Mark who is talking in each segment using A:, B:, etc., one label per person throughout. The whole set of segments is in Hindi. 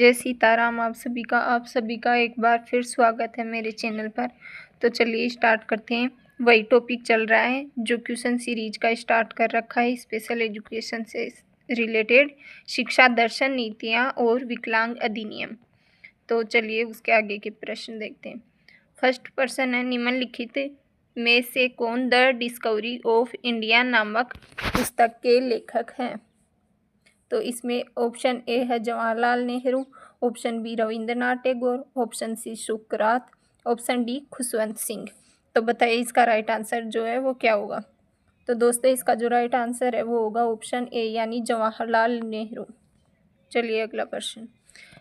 A: जय सीताराम। आप सभी का एक बार फिर स्वागत है मेरे चैनल पर। तो चलिए स्टार्ट करते हैं। वही टॉपिक चल रहा है जो क्वेश्चन सीरीज का स्टार्ट कर रखा है, स्पेशल एजुकेशन से रिलेटेड शिक्षा दर्शन, नीतियाँ और विकलांग अधिनियम। तो चलिए उसके आगे के प्रश्न देखते हैं। फर्स्ट प्रश्न है, निम्नलिखित में से कौन द डिस्कवरी ऑफ इंडिया नामक पुस्तक के लेखक हैं? तो इसमें ऑप्शन ए है Jawaharlal Nehru, option B Rabindranath Tagore, option C सुकरात, ऑप्शन डी खुशवंत सिंह। तो बताइए इसका राइट आंसर जो है वो क्या होगा? तो दोस्तों इसका जो राइट आंसर है वो होगा ऑप्शन ए यानी जवाहरलाल नेहरू। चलिए अगला प्रश्न,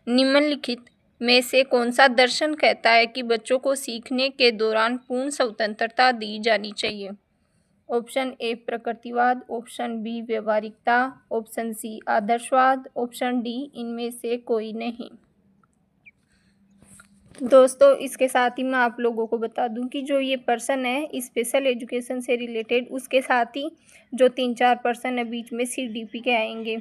A: निम्नलिखित में से कौन सा दर्शन कहता है कि बच्चों को सीखने के दौरान पूर्ण स्वतंत्रता दी जानी चाहिए? ऑप्शन ए प्रकृतिवाद, ऑप्शन बी व्यवहारिकता, ऑप्शन सी आदर्शवाद, ऑप्शन डी इनमें से कोई नहीं। दोस्तों इसके साथ ही मैं आप लोगों को बता दूं कि जो ये पर्सन है स्पेशल एजुकेशन से रिलेटेड, उसके साथ ही जो 3-4 पर्सन है बीच में CDP के आएंगे,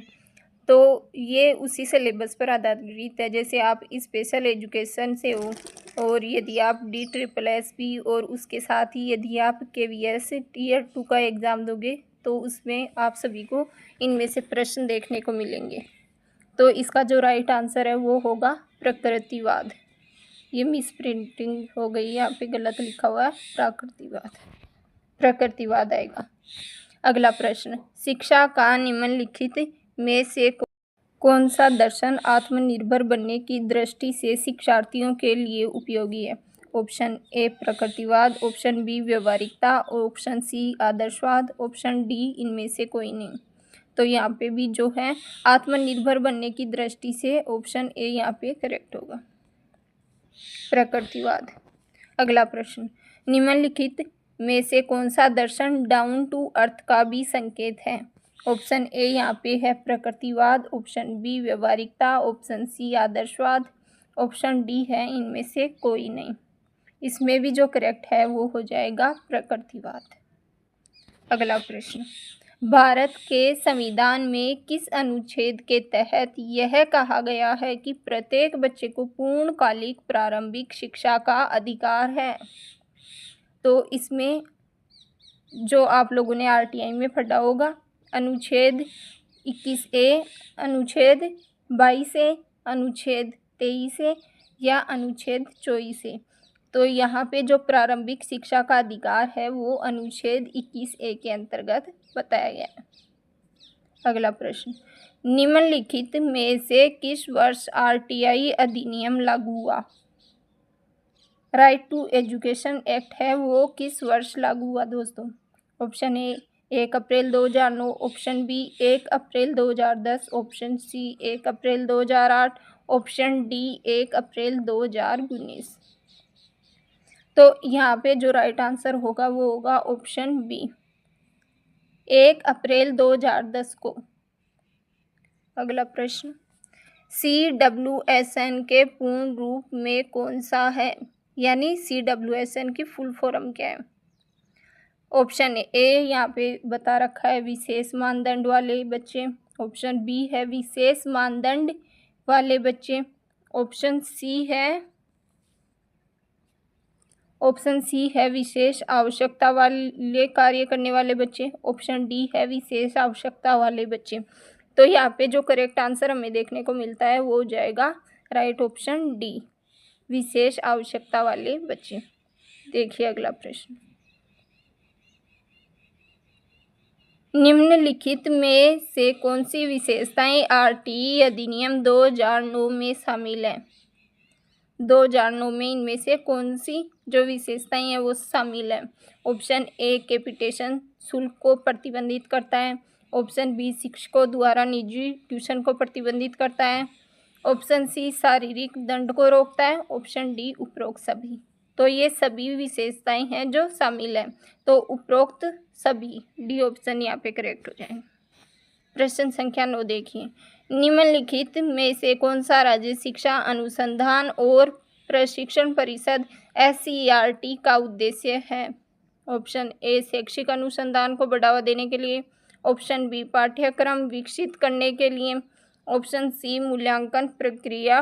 A: तो ये उसी सिलेबस पर आधारित है। जैसे आप स्पेशल एजुकेशन से हो और यदि आप DSSS और उसके साथ ही यदि आप KVS Tier 2 का एग्ज़ाम दोगे तो उसमें आप सभी को इनमें से प्रश्न देखने को मिलेंगे। तो इसका जो राइट आंसर है वो होगा प्रकृतिवाद। ये मिस प्रिंटिंग हो गई, यहाँ पे गलत लिखा हुआ है, प्रकृतिवाद आएगा। अगला प्रश्न, शिक्षा का निम्नलिखित में से कौन सा दर्शन आत्मनिर्भर बनने की दृष्टि से शिक्षार्थियों के लिए उपयोगी है? ऑप्शन ए प्रकृतिवाद, ऑप्शन बी व्यवहारिकता, ऑप्शन सी आदर्शवाद, ऑप्शन डी इनमें से कोई नहीं। तो यहाँ पे भी जो है आत्मनिर्भर बनने की दृष्टि से ऑप्शन ए यहाँ पे करेक्ट होगा, प्रकृतिवाद। अगला प्रश्न, निम्नलिखित में से कौन सा दर्शन डाउन टू अर्थ का भी संकेत है? ऑप्शन ए यहाँ पे है प्रकृतिवाद, ऑप्शन बी व्यवहारिकता, ऑप्शन सी आदर्शवाद, ऑप्शन डी है इनमें से कोई नहीं। इसमें भी जो करेक्ट है वो हो जाएगा प्रकृतिवाद। अगला प्रश्न, भारत के संविधान में किस अनुच्छेद के तहत यह कहा गया है कि प्रत्येक बच्चे को पूर्णकालिक प्रारंभिक शिक्षा का अधिकार है? तो इसमें जो आप लोगों ने RTI में पढ़ा होगा, अनुच्छेद 21A, अनुच्छेद 22A, अनुच्छेद 23A या अनुच्छेद 24A। तो यहाँ पे जो प्रारंभिक शिक्षा का अधिकार है वो अनुच्छेद 21A के अंतर्गत बताया गया है। अगला प्रश्न, निम्नलिखित में से किस वर्ष RTI अधिनियम लागू हुआ? राइट टू एजुकेशन एक्ट है वो किस वर्ष लागू हुआ दोस्तों? Option A 1 April 2009, option B 1 April 2010, option C 1 April 2008, option D 1 April 2019। तो यहाँ पे जो राइट आंसर होगा वो होगा ऑप्शन बी 1 अप्रैल 2010 को। अगला प्रश्न, CWSN के पूर्ण रूप में कौन सा है? यानी CWSN की फुल फॉर्म क्या है? ऑप्शन ए यहाँ पे बता रखा है विशेष मानदंड वाले बच्चे, ऑप्शन बी है विशेष मानदंड वाले बच्चे, ऑप्शन सी है विशेष आवश्यकता वाले कार्य करने वाले बच्चे, ऑप्शन डी है विशेष आवश्यकता वाले बच्चे। तो यहाँ पे जो करेक्ट आंसर हमें देखने को मिलता है वो हो जाएगा राइट ऑप्शन डी, विशेष आवश्यकता वाले बच्चे। देखिए अगला प्रश्न, निम्नलिखित में से कौन सी विशेषताएं RTI अधिनियम 2009 में शामिल हैं? 2009 में इनमें से कौन सी जो विशेषताएं हैं वो शामिल है? ऑप्शन ए कैपिटेशन शुल्क को प्रतिबंधित करता है, ऑप्शन बी शिक्षकों द्वारा निजी ट्यूशन को प्रतिबंधित करता है, ऑप्शन सी शारीरिक दंड को रोकता है, ऑप्शन डी उपरोक्त सभी। तो ये सभी विशेषताएं हैं जो शामिल हैं, तो उपरोक्त सभी, डी ऑप्शन यहाँ पे करेक्ट हो जाएगा। प्रश्न संख्या 9 देखिए, निम्नलिखित में से कौन सा राज्य शिक्षा अनुसंधान और प्रशिक्षण परिषद SCERT का उद्देश्य है? ऑप्शन ए शैक्षिक अनुसंधान को बढ़ावा देने के लिए, ऑप्शन बी पाठ्यक्रम विकसित करने के लिए, ऑप्शन सी मूल्यांकन प्रक्रिया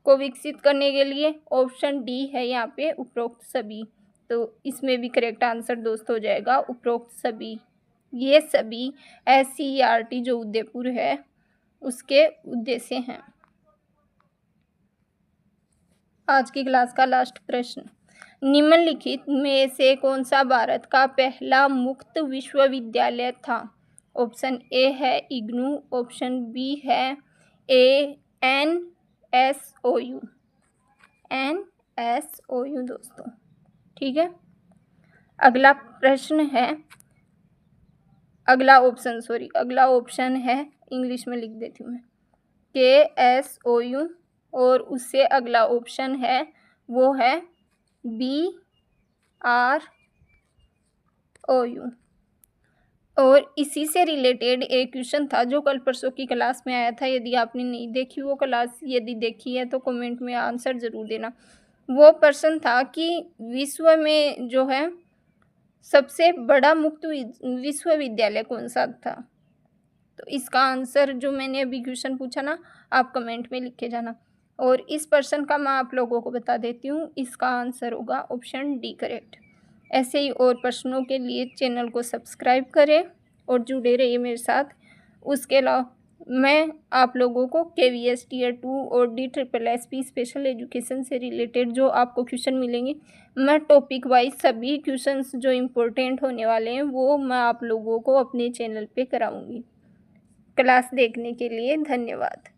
A: को विकसित करने के लिए। ऑप्शन डी है यहाँ पे उपरोक्त सभी। तो इसमें भी करेक्ट आंसर दोस्तों हो जाएगा उपरोक्त सभी। ये सभी SCERT जो उदयपुर है उसके उद्देश्य हैं। आज की क्लास का लास्ट प्रश्न, निम्नलिखित में से कौन सा भारत का पहला मुक्त विश्वविद्यालय था? ऑप्शन ए है इग्नू, ऑप्शन बी है NSOU दोस्तों। ठीक है, अगला ऑप्शन है, इंग्लिश में लिख देती हूँ मैं, KSOU, और उससे अगला ऑप्शन है वो है BROU। और इसी से रिलेटेड एक क्वेश्चन था जो कल परसों की क्लास में आया था। यदि आपने नहीं देखी वो क्लास, यदि देखी है तो कमेंट में आंसर ज़रूर देना। वो प्रश्न था कि विश्व में जो है सबसे बड़ा मुक्त विश्वविद्यालय कौन सा था? तो इसका आंसर जो मैंने अभी क्वेश्चन पूछा ना, आप कमेंट में लिख के जाना। और इस प्रश्न का मैं आप लोगों को बता देती हूँ, इसका आंसर होगा ऑप्शन डी करेक्ट। ऐसे ही और प्रश्नों के लिए चैनल को सब्सक्राइब करें और जुड़े रहिए मेरे साथ। उसके अलावा मैं आप लोगों को KVS Tier 2 और DSSS स्पेशल एजुकेशन से रिलेटेड जो आपको क्वेश्चन मिलेंगे, मैं टॉपिक वाइज सभी क्वेश्चंस जो इम्पोर्टेंट होने वाले हैं वो मैं आप लोगों को अपने चैनल पे कराऊंगी। क्लास देखने के लिए धन्यवाद।